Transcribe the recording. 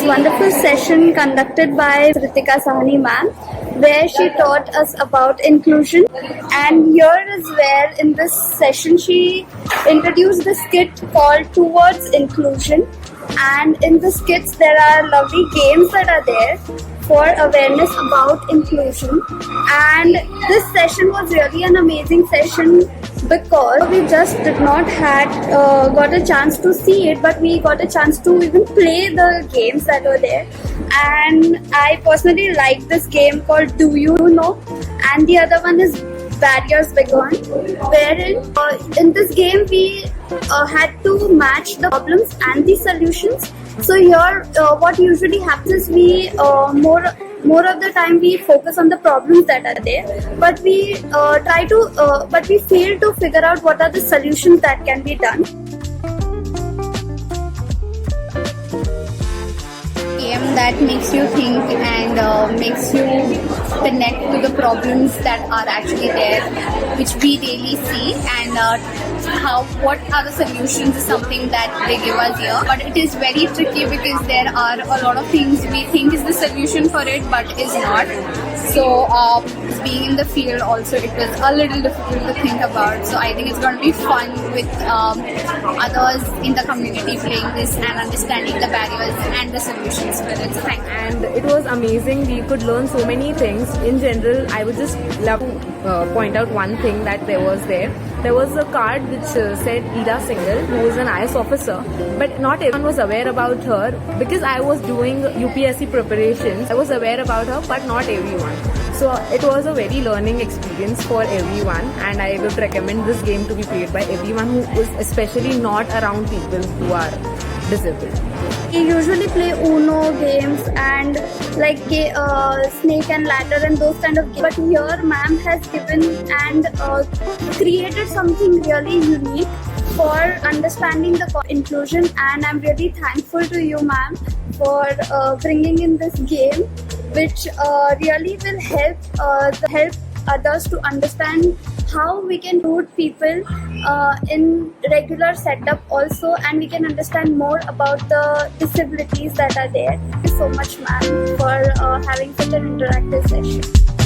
wonderful session conducted by Ritika Sahni ma'am, where she taught us about inclusion. And here is where in this session she introduced the skit called Towards Inclusion. And in the skits there are lovely games that are there for awareness about inclusion. And this session was really an amazing session because we just did not had got a chance to see it, but we got a chance to even play the games that were there. And I personally like this game called Do You Know, and the other one is Barriers Begone, wherein in this game we had to match the problems and the solutions. So here what usually happens is we more of the time we focus on the problems that are there, but we but we fail to figure out what are the solutions that can be done. Game that makes you think and makes you connect to the problems that are actually there, which we daily see, and what are the solutions is something that they give us here. But it is very tricky because there are a lot of things we think is the solution for it, but is not. So being in the field also, it was a little difficult to think about. So I think it's going to be fun with others in the community playing this and understanding the barriers and the solutions for it. So thank you. And it was amazing. We could learn so many things. In general, I would just love to point out one thing that there was there. There was a card which said Ida Singhal, who is an IS officer, but not everyone was aware about her. Because I was doing UPSC preparations, I was aware about her, but not everyone. So it was a very learning experience for everyone, and I would recommend this game to be played by everyone who is especially not around people who are disabled. We usually play Uno games and like Snake and Ladder and those kind of games. But here ma'am has given and created something really unique for understanding the inclusion, and I'm really thankful to you ma'am for bringing in this game, which really will help others to understand how we can root people in regular setup also, and we can understand more about the disabilities that are there. Thank you so much ma'am for having such an interactive session.